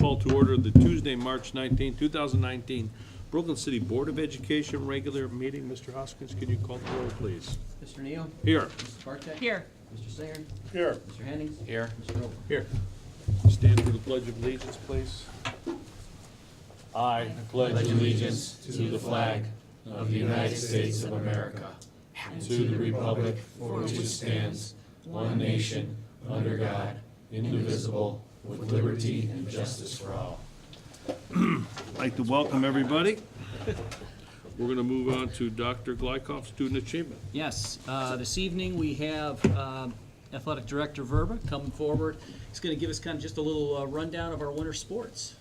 call to order the Tuesday, March 19, 2019, Brooklyn City Board of Education regular meeting. Mr. Hoskins, can you call the roll, please? Mr. Neal? Here. Mrs. Barcheck? Here. Mr. Singer? Here. Mr. Hennings? Here. Mr. Roper? Here. Stand for the Pledge of Allegiance, please. I pledge allegiance to the flag of the United States of America, and to the republic for which it stands, one nation, under God, indivisible, with liberty and justice for all. I'd like to welcome everybody. We're going to move on to Dr. Glykoff, Student Achievement. Yes, this evening we have Athletic Director Verba coming forward. He's going to give us kind of just a little rundown of our winter sports.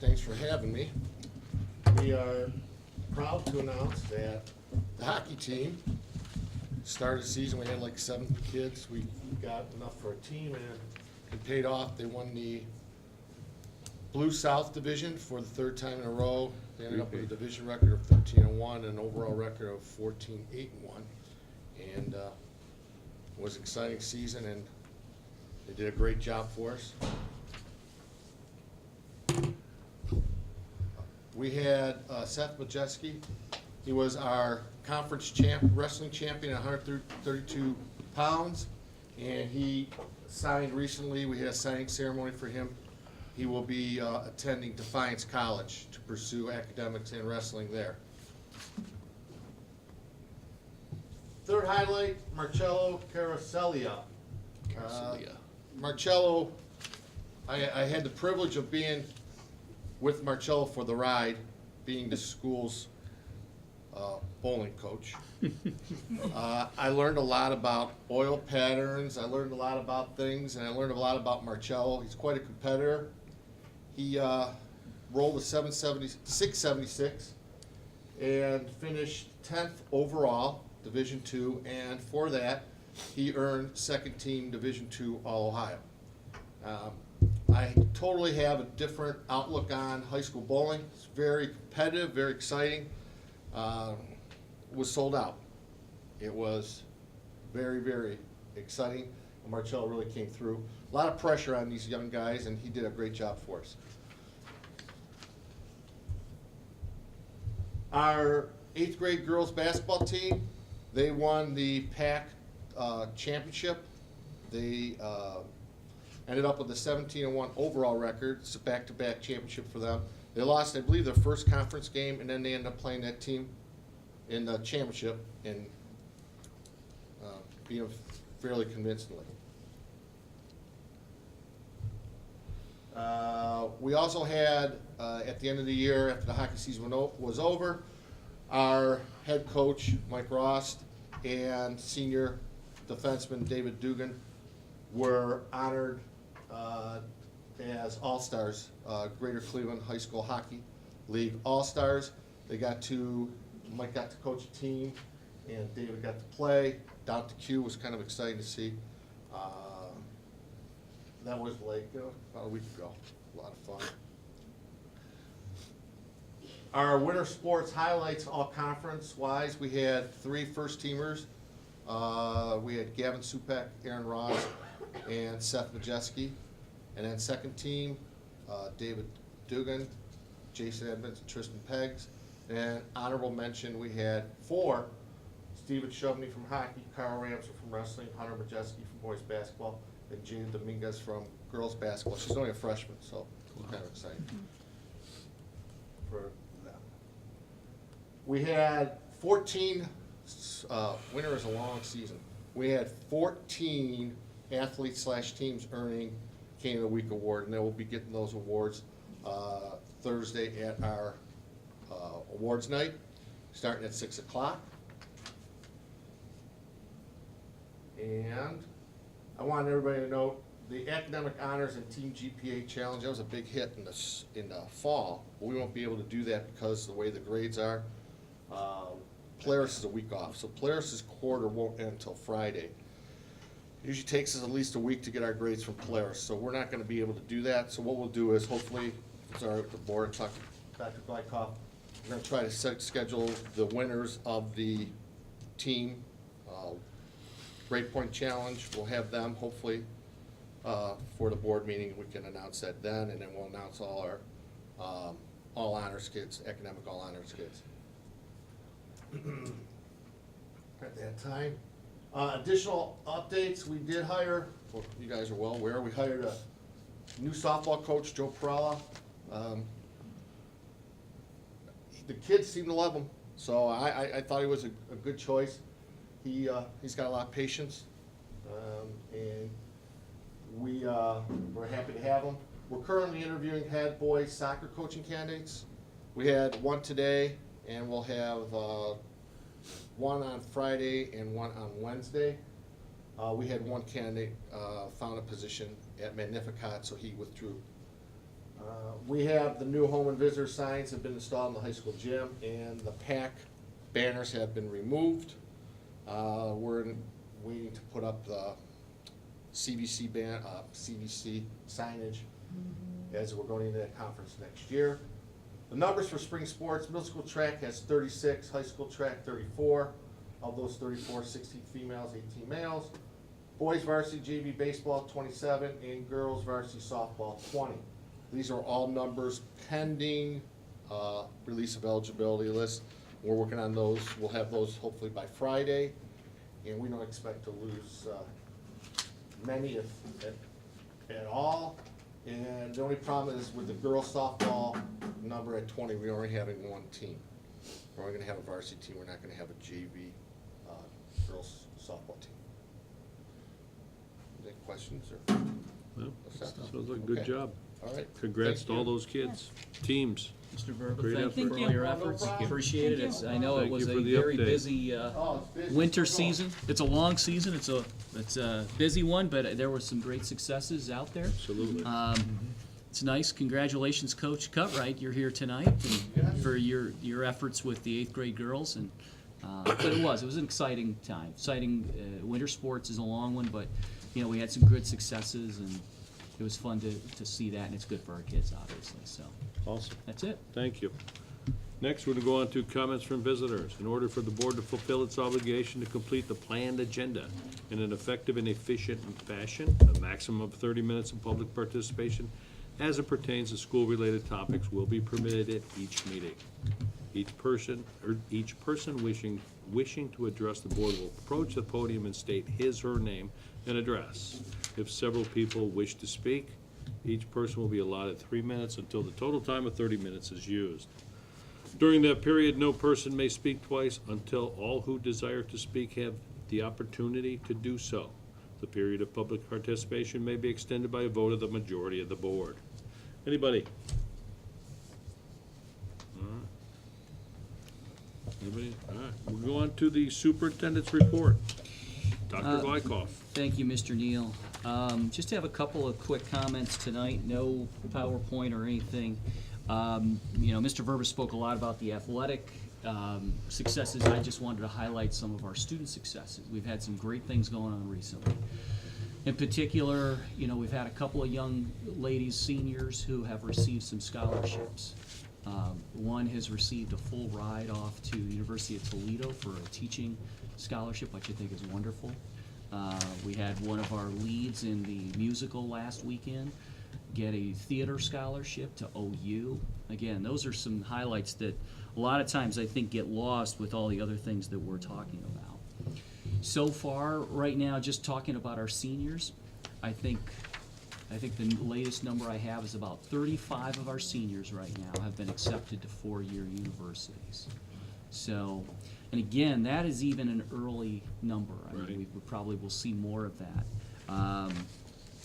Thanks for having me. We are proud to announce that the hockey team started the season. We had like 7 kids. We got enough for a team, and it paid off. They won the Blue South Division for the 3rd time in a row. They ended up with a division record of 13-1 and an overall record of 14-8-1. And it was an exciting season, and they did a great job for us. We had Seth Majeski. He was our conference wrestling champion at 132 pounds, and he signed recently. We had a signing ceremony for him. He will be attending Defiance College to pursue academics and wrestling there. Third highlight, Marcello Caracellia. Marcello, I had the privilege of being with Marcello for the ride, being the school's bowling coach. I learned a lot about oil patterns, I learned a lot about things, and I learned a lot about Marcello. He's quite a competitor. He rolled a 676 and finished 10th overall, Division II, and for that, he earned 2nd team Division II All-Ohio. I totally have a different outlook on high school bowling. It's very competitive, very exciting. It was sold out. It was very, very exciting. Marcello really came through. A lot of pressure on these young guys, and he did a great job for us. Our 8th grade girls basketball team, they won the PAC championship. They ended up with a 17-1 overall record. It's a back-to-back championship for them. They lost, I believe, their first conference game, and then they ended up playing that team in the championship and beat them fairly convincingly. We also had, at the end of the year, after the hockey season was over, our head coach, Mike Rost, and senior defenseman, David Dugan, were honored as All-Stars, Greater Cleveland High School Hockey League All-Stars. Mike got to coach a team, and David got to play. Down to Q was kind of exciting to see. That was like about a week ago. A lot of fun. Our winter sports highlights, all conference-wise, we had 3 first-teamers. We had Gavin Supek, Aaron Ross, and Seth Majeski. And then 2nd team, David Dugan, Jason Edmonds, and Tristan Peggs. And honorable mention, we had 4, Steven Shovney from hockey, Carl Ramser from wrestling, Hunter Majeski from boys basketball, and Jane Dominguez from girls basketball. She's only a freshman, so kind of exciting for that. We had 14, winter is a long season. We had 14 athletes/teams earning Cane of the Week award, and they will be getting those awards Thursday at our awards night, starting at 6 o'clock. And I want everybody to know the Academic Honors and Team GPA Challenge, that was a big hit in the fall, but we won't be able to do that because of the way the grades are. Polaris is a week off, so Polaris's quarter won't end until Friday. It usually takes us at least a week to get our grades from Polaris, so we're not going to be able to do that. So what we'll do is, hopefully, if it's all right with the board, talk to Dr. Glykoff, we're going to try to schedule the winners of the team. Great Point Challenge, we'll have them hopefully for the board meeting. We can announce that then, and then we'll announce all our all honors kids, academic all honors kids. At that time. Additional updates, we did hire, well, you guys are well aware, we hired a new softball coach, Joe Perella. The kids seem to love him, so I thought he was a good choice. He's got a lot of patience, and we're happy to have him. We're currently interviewing head boys soccer coaching candidates. We had one today, and we'll have one on Friday and one on Wednesday. We had one candidate found a position at Magnificat, so he withdrew. We have the new home and visitor signs have been installed in the high school gym, and the PAC banners have been removed. We're waiting to put up the CVC CVC signage as we're going into that conference next year. The numbers for spring sports, middle school track has 36, high school track 34. Of those 34, 16 females, 18 males. Boys varsity JV baseball 27, and girls varsity softball 20. These are all numbers pending release of eligibility list. We're working on those. We'll have those hopefully by Friday, and we don't expect to lose many at all. And the only problem is with the girls softball number at 20, we're only having one team. We're only gonna have a varsity team, we're not gonna have a JV girls softball team. Any questions or? Well, What's that? sounds like a good Okay. job. All right. Congrats Thank to all you. those kids, teams. Mr. Verba, Great thank you effort. for all your No efforts. problem. Appreciate it. I know it Thank was you a for the very update. busy Oh, it's busy. winter Let's go. season. It's a long season. It's a busy one, but there were some great successes out there. Absolutely. It's nice. Congratulations, Coach Cutright. You're here tonight and for your efforts with the 8th grade girls. And but it was an exciting time. Exciting. Winter sports is a long one, but you know we had some good successes and it was fun to see that, and it's good for our kids, obviously. So Awesome. that's it. Thank you. Next, we're going to go on to comments from visitors. In order for the board to fulfill its obligation to complete the planned agenda in an effective and efficient fashion, a maximum of 30 minutes of public participation as it pertains to school-related topics will be permitted at each meeting. Each person wishing to address the board will approach the podium and state his or her name and address. If several people wish to speak, each person will be allotted 3 minutes until the total time of 30 minutes is used. During that period, no person may speak twice until all who desire to speak have the opportunity to do so. The period of public participation may be extended by a vote of the majority of the board. Anybody? All right. Anybody? All right, we'll go on to the superintendent's report. Dr. Wykoff. Thank you, Mr. Neal. Just have a couple of quick comments tonight, no PowerPoint or anything. You know, Mr. Verba spoke a lot about the athletic successes. I just wanted to highlight some of our student successes. We've had some great things going on recently. In particular, you know, we've had a couple of young ladies, seniors, who have received some scholarships. One has received a full ride off to the University of Toledo for a teaching scholarship, which I think is wonderful. We had one of our leads in the musical last weekend get a theater scholarship to OU. Again, those are some highlights that a lot of times I think get lost with all the other things that we're talking about. So far, right now, just talking about our seniors, I think the latest number I have is about 35 of our seniors right now have been accepted to four-year universities. So, and again, that is even an early number. I mean, Right. we probably will see more of that.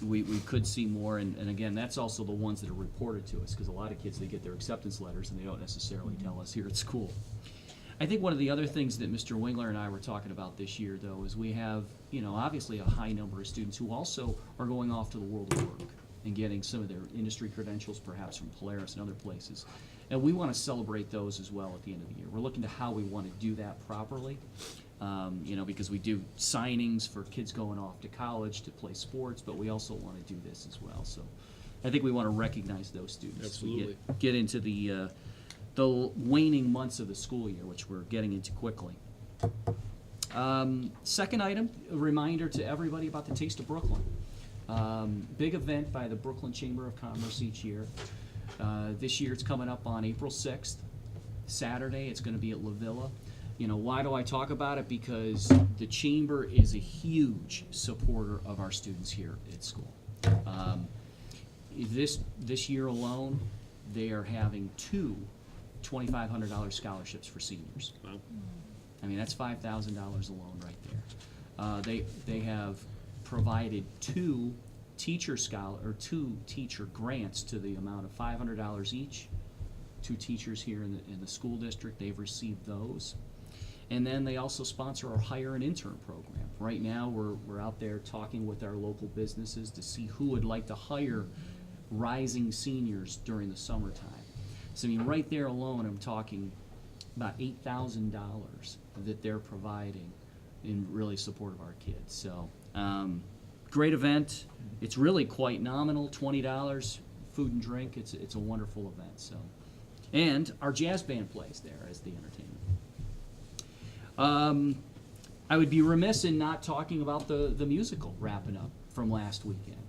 We could see more, and again, that's also the ones that are reported to us, because a lot of kids, they get their acceptance letters and they don't necessarily tell us here at school. I think one of the other things that Mr. Wingler and I were talking about this year, though, is we have, you know, obviously a high number of students who also are going off to the world of work and getting some of their industry credentials, perhaps from Polaris and other places. And we want to celebrate those as well at the end of the year. We're looking to how we want to do that properly, you know, because we do signings for kids going off to college to play sports, but we also want to do this as well. So I think we want to recognize those students. Absolutely. We get into the waning months of the school year, which we're getting into quickly. Second item, a reminder to everybody about the Taste of Brooklyn. Big event by the Brooklyn Chamber of Commerce each year. This year it's coming up on April 6th, Saturday. It's going to be at La Villa. You know, why do I talk about it? Because the Chamber is a huge supporter of our students here at school. This year alone, they are having two $2,500 scholarships for seniors. Wow. I mean, that's $5,000 alone right there. They have provided two teacher grants to the amount of $500 each. Two teachers here in the school district, they've received those. And then they also sponsor our Hire an Intern program. Right now, we're out there talking with our local businesses to see who would like to hire rising seniors during the summertime. So I mean, right there alone, I'm talking about $8,000 that they're providing in really support of our kids. So, great event. It's really quite nominal, $20, food and drink. It's a wonderful event. So, and our jazz band plays there as the entertainment. I would be remiss in not talking about the musical wrapping up from last weekend.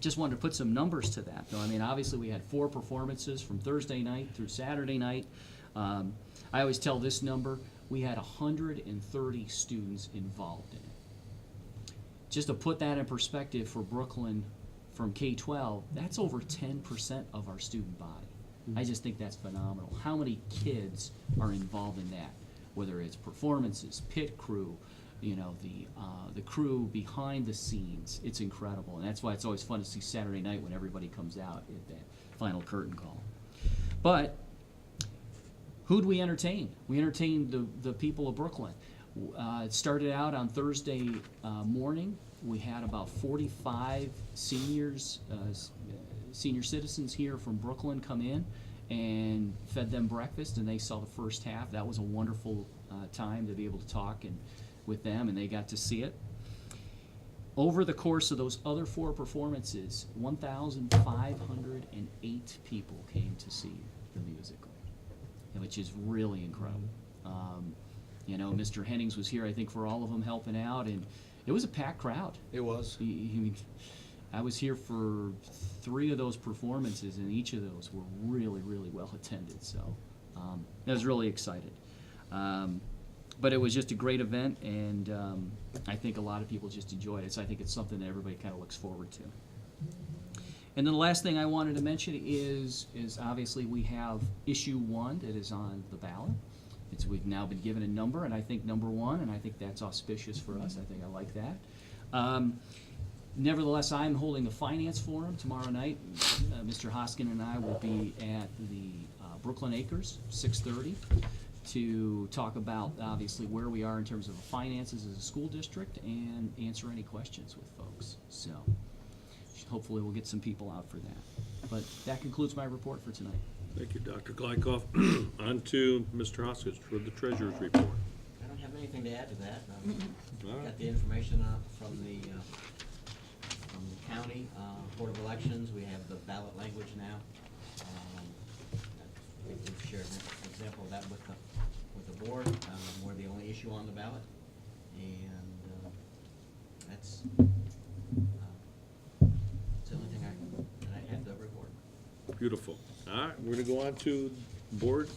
Just wanted to put some numbers to that, though. I mean, obviously we had 4 performances from Thursday night through Saturday night. I always tell this number, we had 130 students involved in it. Just to put that in perspective for Brooklyn from K-12, that's over 10% of our student body. I just think that's phenomenal. How many kids are involved in that? Whether it's performances, pit crew, you know, the crew behind the scenes, it's incredible. And that's why it's always fun to see Saturday night when everybody comes out at that final curtain call. But who'd we entertain? We entertained the people of Brooklyn. It started out on Thursday morning. We had about 45 seniors, senior citizens here from Brooklyn come in and fed them breakfast, and they saw the first half. That was a wonderful time to be able to talk with them, and they got to see it. Over the course of those other 4 performances, 1,508 people came to see the musical, which is really incredible. You know, Mr. Hennings was here, I think, for all of them helping out, and it was a packed crowd. It was. I was here for 3 of those performances, and each of those were really, really well attended. So I was really excited. But it was just a great event, and I think a lot of people just enjoyed it. So I think it's something that everybody kind of looks forward to. And then the last thing I wanted to mention is obviously we have issue 1 that is on the ballot. We've now been given a number, and I think number 1, and I think that's auspicious for us. I think I like that. Nevertheless, I'm holding a finance forum tomorrow night. Mr. Hoskin and I will be at the Brooklyn Acres, 6:30, to talk about, obviously, where we are in terms of finances as a school district and answer any questions with folks. So hopefully we'll get some people out for that. But that concludes my report for tonight. Thank you, Dr. Glykoff. On to Mr. Hoskins for the treasurer's report. I don't have anything to add to that. All right. Got the information from the county Board of Elections. We have the ballot language now. We've shared an example of that with the board. We're the only issue on the ballot, and that's the only thing that I had to report. Beautiful. All right, we're going to go on to board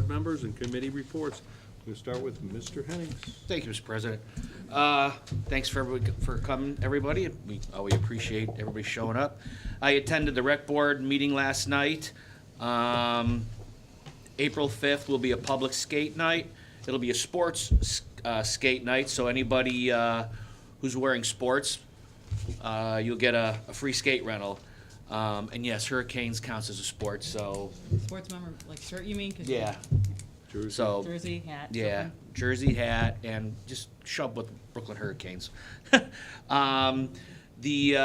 members and committee reports. We'll start with Mr. Hennings. Thank you, Mr. President. Thanks for coming, everybody. We always appreciate everybody showing up. I attended the rec board meeting last night. April 5th will be a public skate night. It'll be a sports skate night, so anybody who's wearing sports, you'll get a free skate rental. And yes, Hurricanes counts as a sport, so Sports member, like shirt you mean? 'Cause yeah. Jersey. So Jersey, hat. yeah, something. jersey, hat, and just shove with Brooklyn Hurricanes. The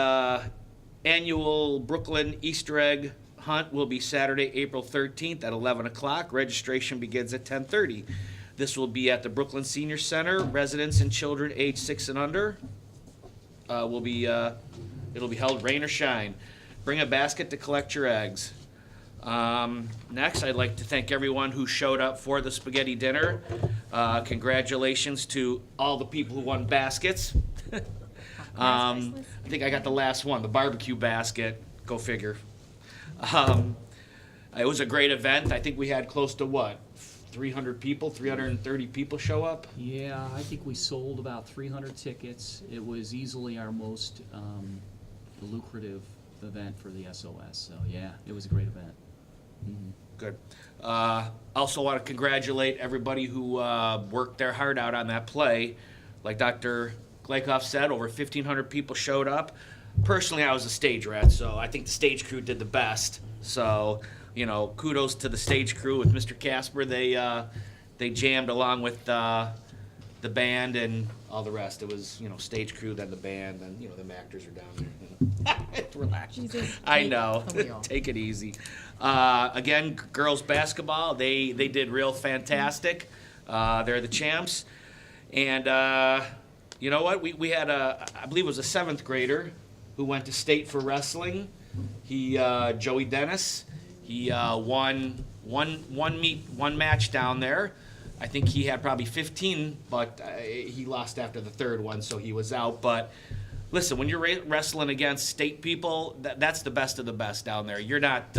annual Brooklyn Easter egg hunt will be Saturday, April 13th at 11 o'clock. Registration begins at 10:30. This will be at the Brooklyn Senior Center. Residents and children age 6 and under it'll be held rain or shine. Bring a basket to collect your eggs. Next, I'd like to thank everyone who showed up for the spaghetti dinner. Congratulations to all the people who won baskets. I think I got the last one, the barbecue basket. Go figure. It was a great event. I think we had close to 300 people, 330 people show up. Yeah, I think we sold about 300 tickets. It was easily our most lucrative event for the SOS. So yeah, it was a great event. Good. Also want to congratulate everybody who worked their heart out on that play. Like Dr. Glakoff said, over 1,500 people showed up. Personally, I was a stage rat, so I think the stage crew did the best. So, kudos to the stage crew with Mr. Casper. They jammed along with the band and all the rest. It was, stage crew, then the band, then, them actors are down there. Relax. Jesus, I take know. the wheel. Take it easy. Again, girls basketball, they did real fantastic. They're the champs. And you know what? We had I believe it was a 7th grader who went to state for wrestling. He, Joey Dennis, he won one match down there. I think he had probably 15, but he lost after the 3rd one, so he was out. But listen, when you're wrestling against state people, that's the best of the best down there. You're not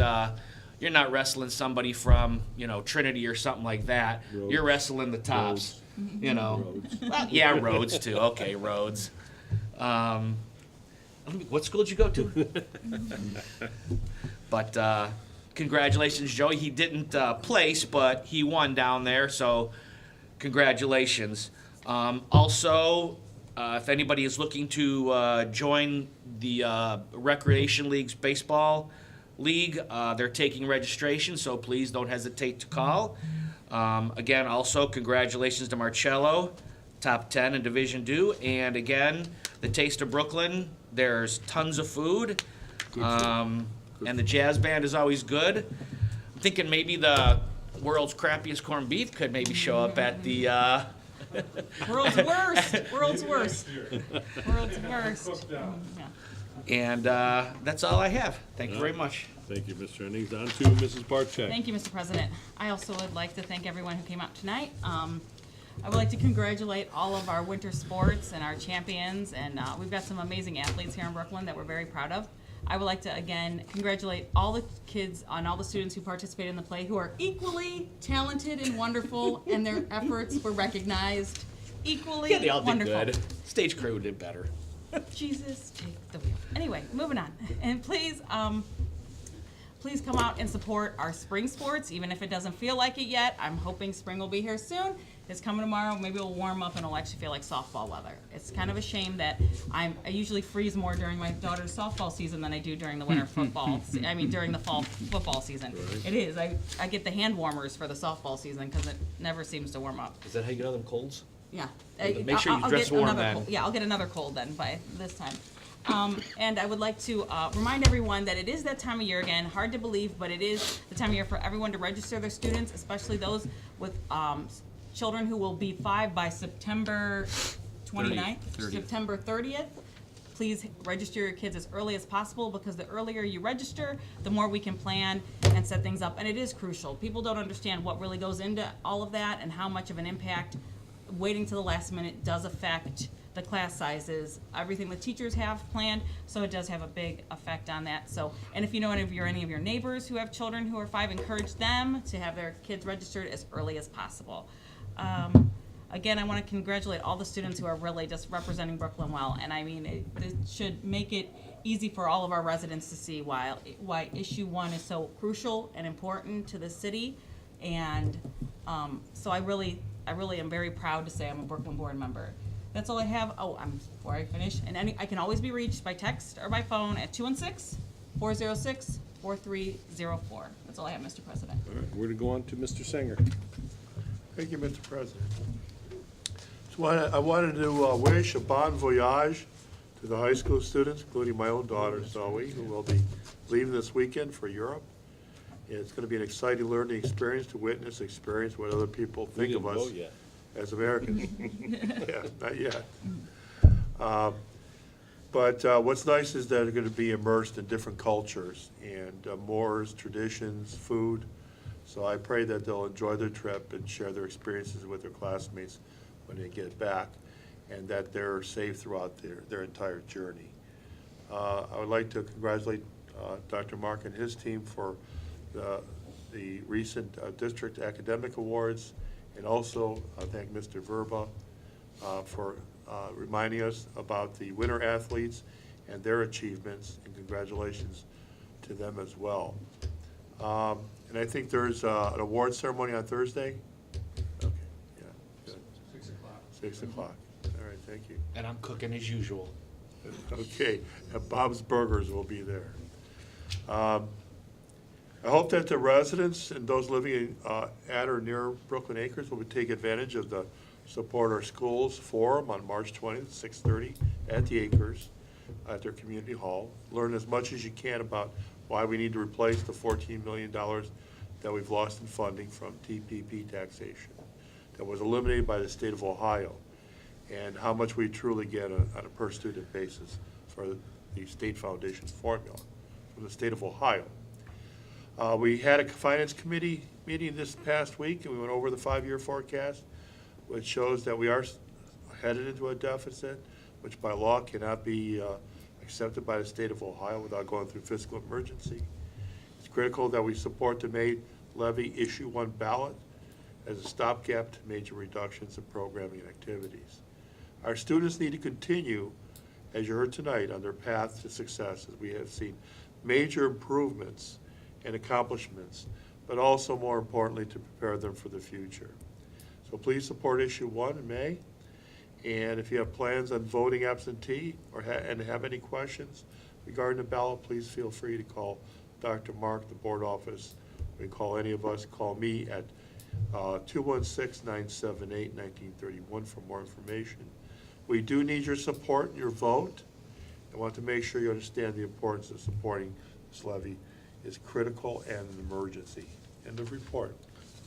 wrestling somebody from Trinity or something like that. Rhodes. You're wrestling the tops. Rhodes. Well, yeah, Rhodes too. Okay, Rhodes. What school did you go to? But congratulations, Joey. He didn't place, but he won down there. So congratulations. Also, if anybody is looking to join the Recreation League's baseball league, they're taking registration, so please don't hesitate to call. Again, also congratulations to Marcello, top 10 in Division II. And again, the Taste of Brooklyn, there's tons of food. And the jazz band is always good. I'm thinking maybe the world's crappiest corned beef could maybe show up at the World's worst. World's worst. World's worst. Yeah. and that's all I have. Thank you very much. Thank you, Mr. Ennings. On to Mrs. Barcheck. Thank you, Mr. President. I also would like to thank everyone who came out tonight. I would like to congratulate all of our winter sports and our champions, and we've got some amazing athletes here in Brooklyn that we're very proud of. I would like to, again, congratulate all the kids and all the students who participated in the play who are equally talented and wonderful, and their efforts were recognized equally Yeah, they all did wonderful. good. Stage crew did better. Jesus, take the wheel. Anyway, moving on. And please come out and support our spring sports, even if it doesn't feel like it yet. I'm hoping spring will be here soon. It's coming tomorrow. Maybe it'll warm up and it'll actually feel like softball weather. It's kind of a shame that I usually freeze more during my daughter's softball season than I do during the winter football. During the fall football season. Right. It is. I get the hand warmers for the softball season because it never seems to warm up. Is that how you get all them colds? Yeah. Make sure you I'll dress get warm another then. cold- Yeah, I'll get another cold then by this time. And I would like to remind everyone that it is that time of year again. Hard to believe, but it is the time of year for everyone to register their students, especially those with children who will be 5 by September 29th, 30th. September 30th. Please register your kids as early as possible, because the earlier you register, the more we can plan and set things up. And it is crucial. People don't understand what really goes into all of that and how much of an impact waiting till the last minute does affect the class sizes, everything the teachers have planned, so it does have a big effect on that. So, and if you know any of your neighbors who have children who are 5, encourage them to have their kids registered as early as possible. Again, I want to congratulate all the students who are really just representing Brooklyn well, and I mean, it should make it easy for all of our residents to see why issue 1 is so crucial and important to the city. And so I really am very proud to say I'm a Brooklyn board member. That's all I have. Before I finish, and I can always be reached by text or by phone at 216-406-4304. That's all I have, Mr. President. All right, we're to go on to Mr. Singer. Thank you, Mr. President. I wanted to wish a bon voyage to the high school students, including my own daughter Zoe, who will be leaving this weekend for Europe. And it's going to be an exciting learning experience to experience what other people We think didn't of us vote yet. as Americans. Yeah, not yet. But what's nice is that they're going to be immersed in different cultures and mores, traditions, food. So I pray that they'll enjoy their trip and share their experiences with their classmates when they get back, and that they're safe throughout their entire journey. I would like to congratulate Dr. Mark and his team for the recent district academic awards, and also thank Mr. Verba for reminding us about the winter athletes and their achievements, and congratulations to them as well. And I think there's an award ceremony on Thursday? Okay, yeah, good. 6 o'clock. 6 o'clock. All right, thank you. And I'm cooking as usual. Okay, and Bob's Burgers will be there. I hope that the residents and those living at or near Brooklyn Acres will take advantage of the Support Our Schools Forum on March 20th, 6:30 at the Acres at their community hall. Learn as much as you can about why we need to replace the $14 million that we've lost in funding from TPP taxation that was eliminated by the state of Ohio, and how much we truly get on a per-student basis for the state foundation formula from the state of Ohio. We had a finance committee meeting this past week, and we went over the 5-year forecast, which shows that we are headed into a deficit, which by law cannot be accepted by the state of Ohio without going through fiscal emergency. It's critical that we support the May levy issue 1 ballot as a stopgap to major reductions in programming and activities. Our students need to continue, as you heard tonight, on their path to success, as we have seen major improvements and accomplishments, but also, more importantly, to prepare them for the future. So please support issue 1 in May. And if you have plans on voting absentee or and have any questions regarding the ballot, please feel free to call Dr. Mark, the board office. You can call any of us. Call me at 216-978-1931 for more information. We do need your support and your vote. I want to make sure you understand the importance of supporting this levy is critical and an emergency. End of report.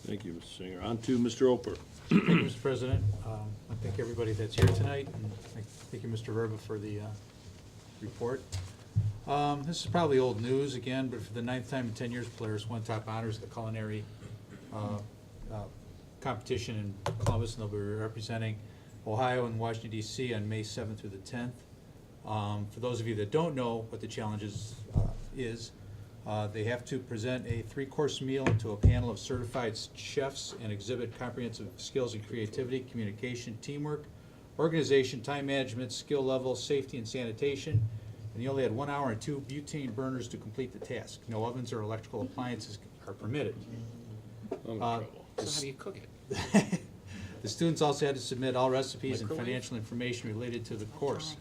Thank you, Mr. Singer. On to Mr. Oper. Thank you, Mr. President. I thank everybody that's here tonight, and thank you, Mr. Verba, for the report. This is probably old news again, but for the 9th time in 10 years, Polaris won top honors at the culinary competition in Columbus, and they'll be representing Ohio and Washington, D.C. on May 7th through the 10th. For those of you that don't know what the challenge is, they have to present a 3-course meal to a panel of certified chefs and exhibit comprehensive skills in creativity, communication, teamwork, organization, time management, skill level, safety, and sanitation. And you only had 1 hour and 2 butane burners to complete the task. No ovens or electrical appliances are permitted. I'm in trouble. So how do you cook it? The students also had to submit all recipes and financial information related to the course.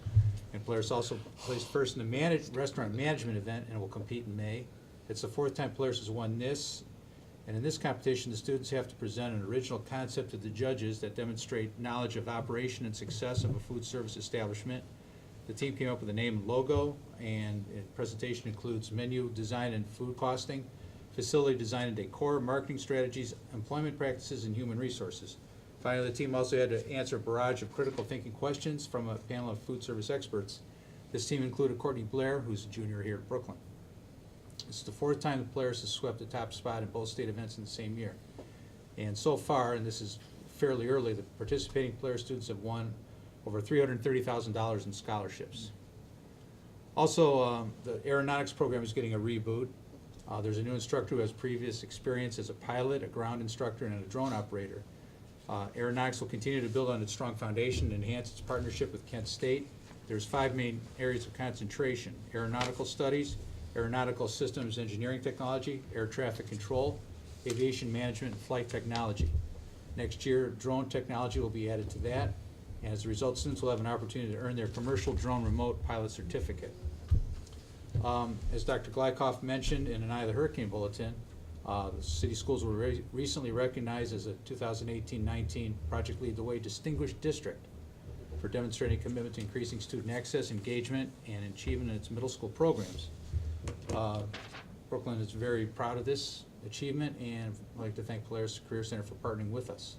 And Polaris also placed first in the restaurant management event and will compete in May. It's the 4th time Polaris has won this. And in this competition, the students have to present an original concept to the judges that demonstrate knowledge of operation and success of a food service establishment. The team came up with a name and logo, and the presentation includes menu design and food costing, facility design and decor, marketing strategies, employment practices, and human resources. Finally, the team also had to answer a barrage of critical thinking questions from a panel of food service experts. This team included Courtney Blair, who's a junior here at Brooklyn. This is the 4th time the Polaris has swept the top spot in both state events in the same year. And so far, and this is fairly early, the participating Polaris students have won over $330,000 in scholarships. Also, the aeronautics program is getting a reboot. There's a new instructor who has previous experience as a pilot, a ground instructor, and a drone operator. Aeronautics will continue to build on its strong foundation and enhance its partnership with Kent State. There's 5 main areas of concentration: aeronautical studies, aeronautical systems engineering technology, air traffic control, aviation management, and flight technology. Next year, drone technology will be added to that, and as a result, students will have an opportunity to earn their commercial drone remote pilot certificate. As Dr. Glykoff mentioned in an Eye of the Hurricane bulletin, the city schools were recently recognized as a 2018-19 Project Lead the Way Distinguished District for demonstrating commitment to increasing student access, engagement, and achievement in its middle school programs. Brooklyn is very proud of this achievement, and I'd like to thank Polaris Career Center for partnering with us.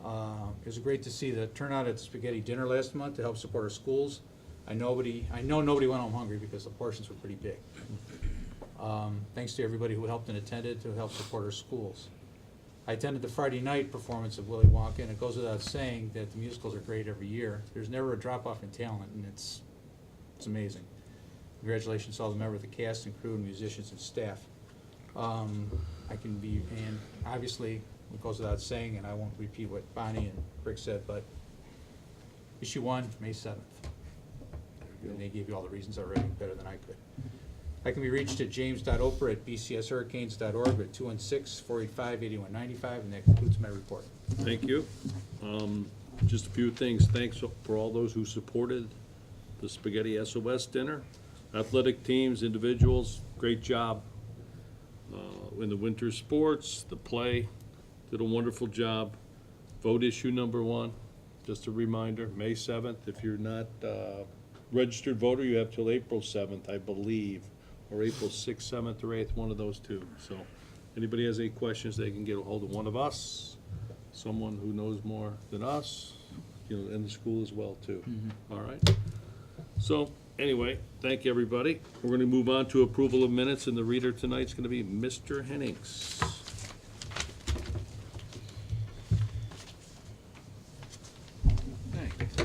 It was great to see the turnout at the spaghetti dinner last month to help support our schools. I know nobody went home hungry because the portions were pretty big. Thanks to everybody who helped and attended to help support our schools. I attended the Friday night performance of Willy Wonka, and it goes without saying that the musicals are great every year. There's never a drop-off in talent, and it's amazing. Congratulations to all the members of the cast and crew and musicians and staff. And obviously, it goes without saying, and I won't repeat what Bonnie and Rick said, but issue 1, May 7th. And they gave you all the reasons already, better than I could. I can be reached at james.oper@bcshurricanes.org at 216-485-8195, and that concludes my report. Thank you. Just a few things. Thanks for all those who supported the Spaghetti SOS dinner. Athletic teams, individuals, great job. In the winter sports, the play, did a wonderful job. Vote issue number 1, just a reminder, May 7th. If you're not registered voter, you have till April 7th, I believe, or April 6th, 7th, or 8th, one of those two. So anybody has any questions, they can get a hold of one of us, someone who knows more than us, in the school as well, too. All right? So, anyway, thank you, everybody. We're going to move on to approval of minutes, and the reader tonight's going to be Mr. Hennings. Thanks.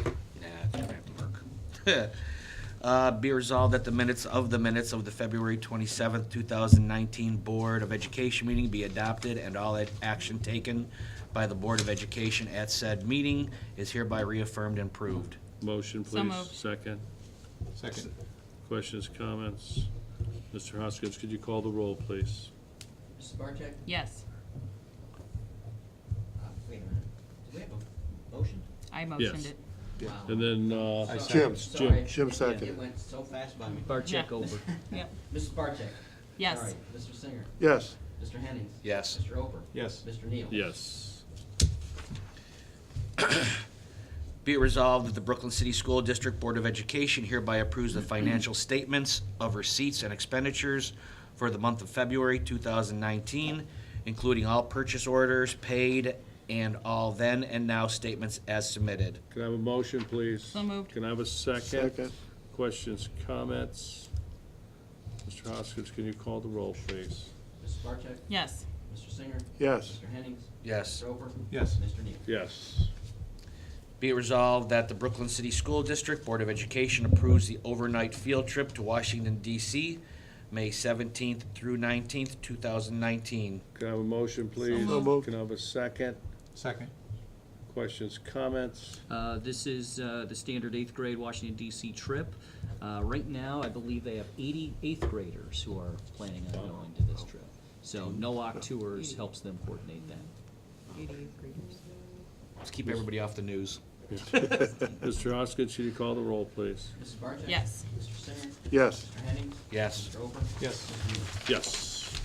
Yeah, it's gonna have to work. Be resolved that the minutes of the February 27th, 2019 Board of Education meeting be adopted, and all action taken by the Board of Education at said meeting is hereby reaffirmed and approved. Motion, So please. moved. Second. Second. Questions, comments? Mr. Hoskins, could you call the roll, please? Mrs. Barcheck? Yes, Wait a minute. Do we have a motion? I motioned Yes. it. Wow. And then, Jim. Sorry. Jim seconded. It went so fast by me. Barcheck Yeah. over. Yep, Mrs. Barcheck? yes. Sorry. Mr. Singer? Yes. Mr. Hennings? Yes. Mr. Oper? Yes. Mr. Neal? yes. Be it resolved that the Brooklyn City School District Board of Education hereby approves the financial statements of receipts and expenditures for the month of February 2019, including all purchase orders paid and all then and now statements as submitted. Can I have a motion, please? So moved. Can I have a second? Second. Questions, comments? Mr. Hoskins, can you call the roll, please? Mrs. Barcheck? Yes, Mr. Singer? Yes. Mr. Hennings? Yes. Mr. Oper? Yes. Mr. Neal? Yes. Be it resolved that the Brooklyn City School District Board of Education approves the overnight field trip to Washington DC, May 17th through 19th, 2019. Can I have a motion, please? So moved. Can I have a second? Second. Questions, comments? This is the standard 8th grade Washington DC trip. Right now, I believe they have 80 8th graders who are planning on going to this trip. So NOAC Tours helps them coordinate that. 88 graders. Let's keep everybody off the news. Mr. Hoskins, can you call the roll, please? Mrs. Barcheck? Yes. Mr. Singer? Yes. Mr. Hennings? Yes. Mr. Oper? Yes. Mr. Neal? Yes.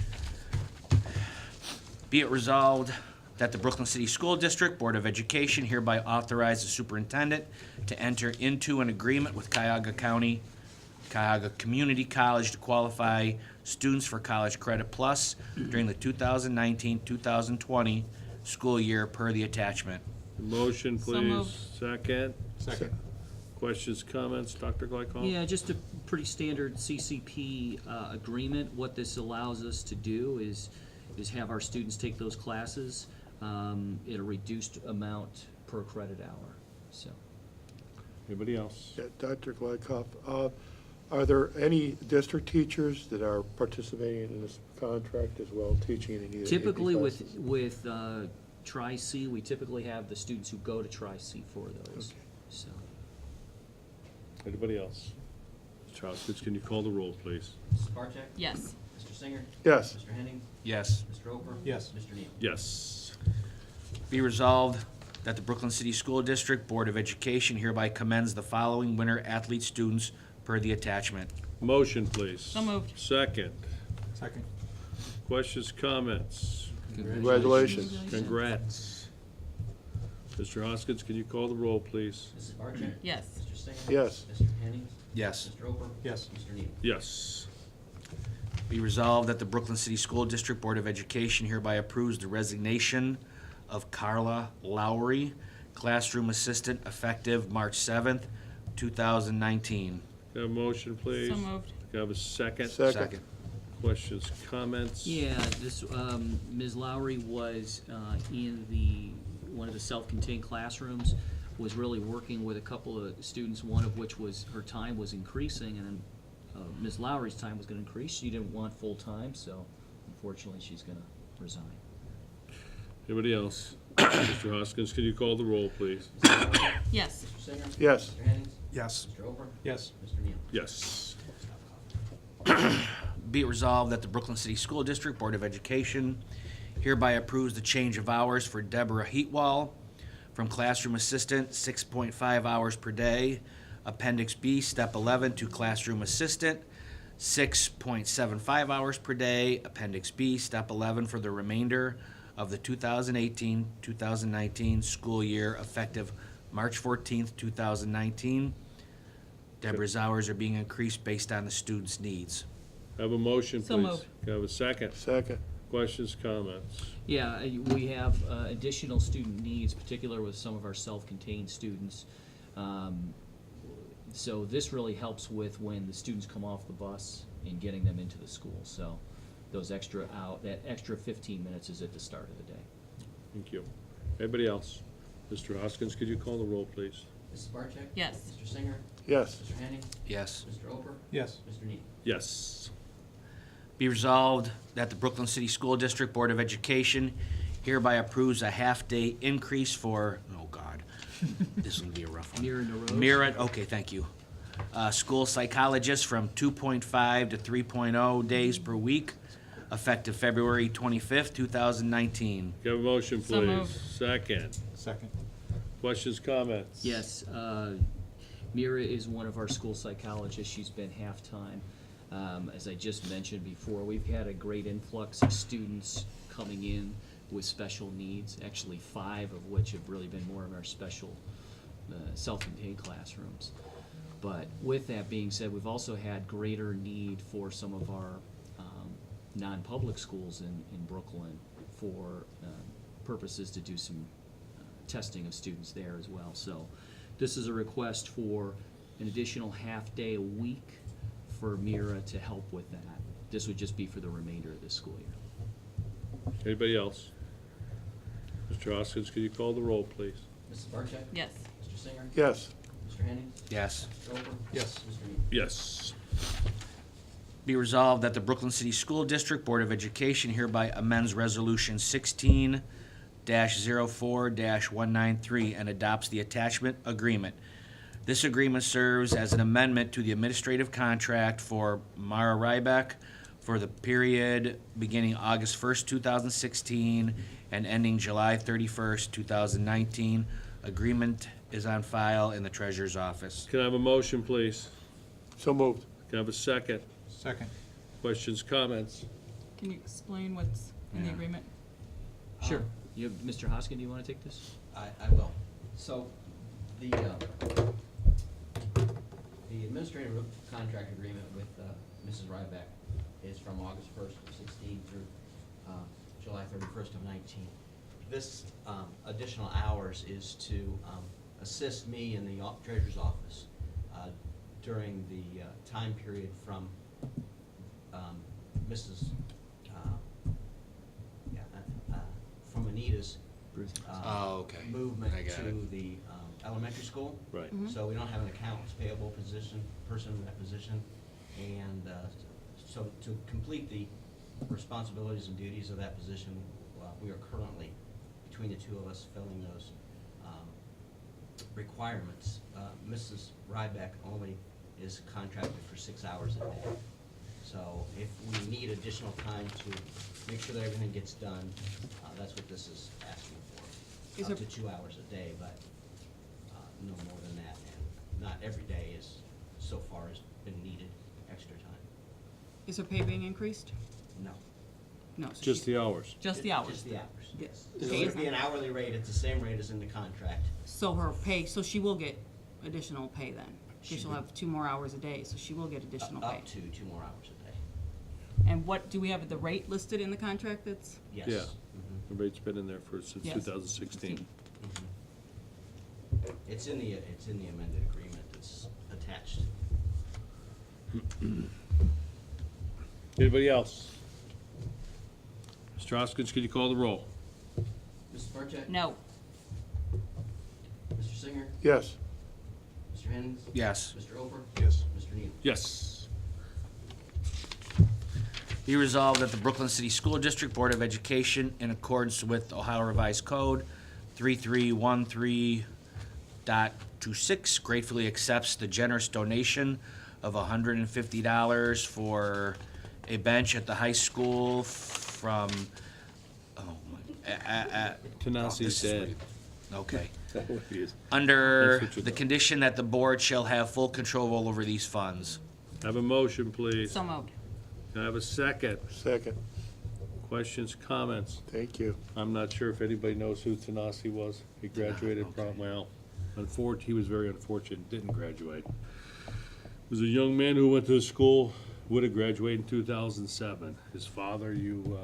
Be it resolved that the Brooklyn City School District Board of Education hereby authorize the superintendent to enter into an agreement with Cuyahoga Community College to qualify students for College Credit Plus during the 2019-2020 school year per the attachment. Motion, So please. moved. Second. Second. Questions, comments? Dr. Glycol? Yeah, just a pretty standard CCP agreement. What this allows us to do is have our students take those classes at a reduced amount per credit hour, so. Anybody else? Yeah, Dr. Glykoff, are there any district teachers that are participating in this contract as well, teaching in either? Typically AP with classes? Tri-C, we typically have the students who go to Tri-C for those, Okay. so. Anybody else? Mr. Hoskins, can you call the roll, please? Mrs. Barcheck? Yes, Mr. Singer? Yes. Mr. Hennings? Yes. Mr. Oper? Yes. Mr. Neal? Yes. Be resolved that the Brooklyn City School District Board of Education hereby commends the following winter athlete students per the attachment. Motion, please. So moved. Second. Second. Questions, comments? Congratulations. Congrats. Mr. Hoskins, can you call the roll, please? Mrs. Barcheck? yes, Mr. Singer? Yes. Mr. Hennings? Yes. Mr. Oper? Yes. Mr. Neal? Yes. Be resolved that the Brooklyn City School District Board of Education hereby approves the resignation of Carla Lowry, classroom assistant, effective March 7th, 2019. Can I have a motion, please? So moved. Can I have a second? Second. Questions, comments? Yeah, this, Ms. Lowry was in one of the self-contained classrooms, was really working with a couple of students, one of which was, her time was increasing, and then Ms. Lowry's time was gonna increase. She didn't want full-time, so unfortunately, she's gonna resign. Anybody else? Mr. Hoskins, can you call the roll, please? Yes. Mr. Singer? Yes. Mr. Hennings? Yes. Mr. Oper? Yes. Mr. Neal? Yes. Be it resolved that the Brooklyn City School District Board of Education hereby approves the change of hours for Deborah Heatwall from classroom assistant, 6.5 hours per day, Appendix B, Step 11, to classroom assistant, 6.75 hours per day, Appendix B, Step 11, for the remainder of the 2018-2019 school year effective March 14th, 2019. Deborah's hours are being increased based on the students' needs. Have a motion, please. So moved. Can I have a second? Second. Questions, comments? Yeah, we have additional student needs, particularly with some of our self-contained students. So this really helps with when the students come off the bus and getting them into the school. So those that extra 15 minutes is at the start of the day. Thank you. Anybody else? Mr. Hoskins, could you call the roll, please? Mrs. Barcheck? Yes. Mr. Singer? Yes. Mr. Henning? Yes. Mr. Oper? Yes. Mr. Neal? Yes. Be resolved that the Brooklyn City School District Board of Education hereby approves a half-day increase for, oh God, this is gonna be a rough one. Mira NaRose? Mira, okay, thank you. School psychologist from 2.5 to 3.0 days per week, effective February 25th, 2019. Can I have a motion, So please? moved. Second. Second. Questions, comments? Yes, Mira is one of our school psychologists. She's been half-time. As I just mentioned before, we've had a great influx of students coming in with special needs, actually 5 of which have really been more in our special self-contained classrooms. But with that being said, we've also had greater need for some of our non-public schools in Brooklyn for purposes to do some testing of students there as well. So this is a request for an additional half-day a week for Mira to help with that. This would just be for the remainder of this school year. Anybody else? Mr. Hoskins, could you call the roll, please? Mrs. Barcheck? Yes. Mr. Singer? Yes. Mr. Henning? Yes. Mr. Oper? Yes. Mr. Neal? Yes. Be resolved that the Brooklyn City School District Board of Education hereby amends Resolution 16-04-193 and adopts the attachment agreement. This agreement serves as an amendment to the administrative contract for Mara Ryback for the period beginning August 1st, 2016 and ending July 31st, 2019. Agreement is on file in the treasurer's office. Can I have a motion, please? So moved. Can I have a second? Second. Questions, comments? Can you explain what's in the Yeah. agreement? Sure. Mr. Hoskin, do you want to take this? I will. So, the administrative contract agreement with Mrs. Ryback is from August 1st of 16 through July 31st of 19. This additional hours is to assist me in the treasurer's office during the time period from from Anita's Bruce? Okay. movement I got to it. the elementary school. Right. So we don't have an accounts payable person in that position. And so to complete the responsibilities and duties of that position, we are currently, between the two of us, filling those requirements. Mrs. Ryback only is contracted for 6 hours a day. So if we need additional time to make sure that everything gets done, that's what this is asking for. Is Up there- to 2 hours a day, but no more than that. And not every day is, so far, has been needed extra time. Is her pay being increased? No. No. so Just she- the hours. Just the hours. Just the hours, yes. The So pay it is would be an not- hourly rate at the same rate as in the contract. So her pay, so she will get additional pay then? She She'll would- have 2 more hours a day, so she will get additional pay. Up to 2 more hours a day. And what, do we have the rate listed in the contract that's? Yes. Yeah. Mhm. The rate's been in there since Yes. 2016. It's in the amended agreement it's attached. Anybody else? Mr. Hoskins, could you call the roll? Mrs. Barcheck? No. Mr. Singer? Yes. Mr. Hennings? Yes. Mr. Ober? Yes. Mr. Neal? Yes. Be resolved that the Brooklyn City School District Board of Education, in accordance with Ohio Revised Code 3313.26, gratefully accepts the generous donation of $150 for a bench at the high school from, Tanasi said. okay. That would be his- Under That's what you the thought. condition that the board shall have full control over these funds. Have a motion, please. So moved. Can I have a second? Second. Questions, comments? Thank you. I'm not sure if anybody knows who Tanasi was. He graduated from, well, he was very unfortunate, didn't graduate. He was a young man who went to the school, would have graduated in 2007. His father, you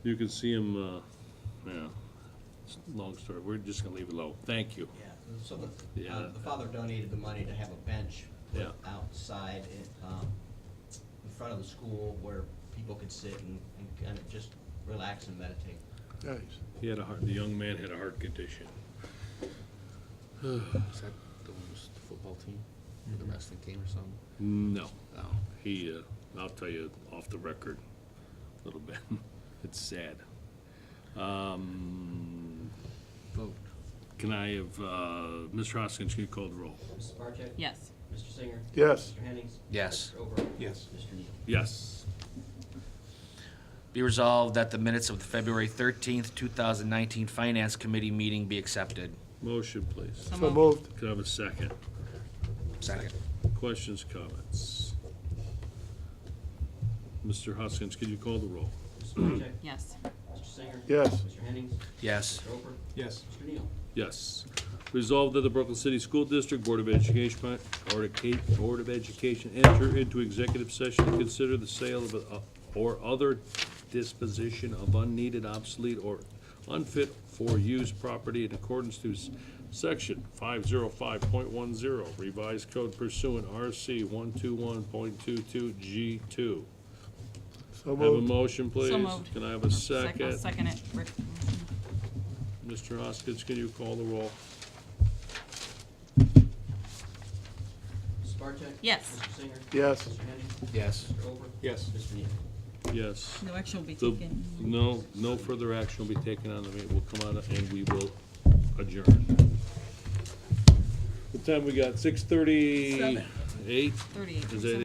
can see him, yeah, it's a long story. We're just gonna leave it low. Thank you. Yeah, so Yeah. the father donated the money to have a bench put Yeah. outside in front of the school where people could sit and kind of just relax and meditate. Nice. The young man had a heart condition. Is that the football team, or the wrestling team or something? No, he, I'll tell you off the record a little bit. It's sad. Vote. Can I have, Mr. Hoskins, can you call the roll? Mrs. Barcheck? Yes. Mr. Singer? Yes. Mr. Hennings? Yes. Mr. Ober? Yes. Mr. Neal? Yes. Be resolved that the minutes of the February 13th, 2019 Finance Committee meeting be accepted. Motion, please. So So moved. moved. Can I have a second? Second. Questions, comments? Mr. Hoskins, could you call the roll? Mrs. Barcheck? Yes. Mr. Singer? Yes. Mr. Hennings? Yes. Mr. Ober? Yes. Mr. Neal? Yes. Resolved that the Brooklyn City School District Board of Education enter into executive session to consider the sale of or other disposition of unneeded, obsolete, or unfit for use property in accordance to section 505.10 revised code pursuant RC 121.22 G2. So Have a moved. motion, please? moved. Can I have a second? I'll second it. Rick. Mr. Hoskins, can you call the roll? Mrs. Barcheck? Yes. Mr. Singer? Yes. Mr. Hennings? Yes. Mr. Ober? Yes. Mr. Neal? Yes. No action will be The- taken. No further action will be taken on the meeting. We'll come out and we will adjourn. What time we got? 6:38? 38. Is it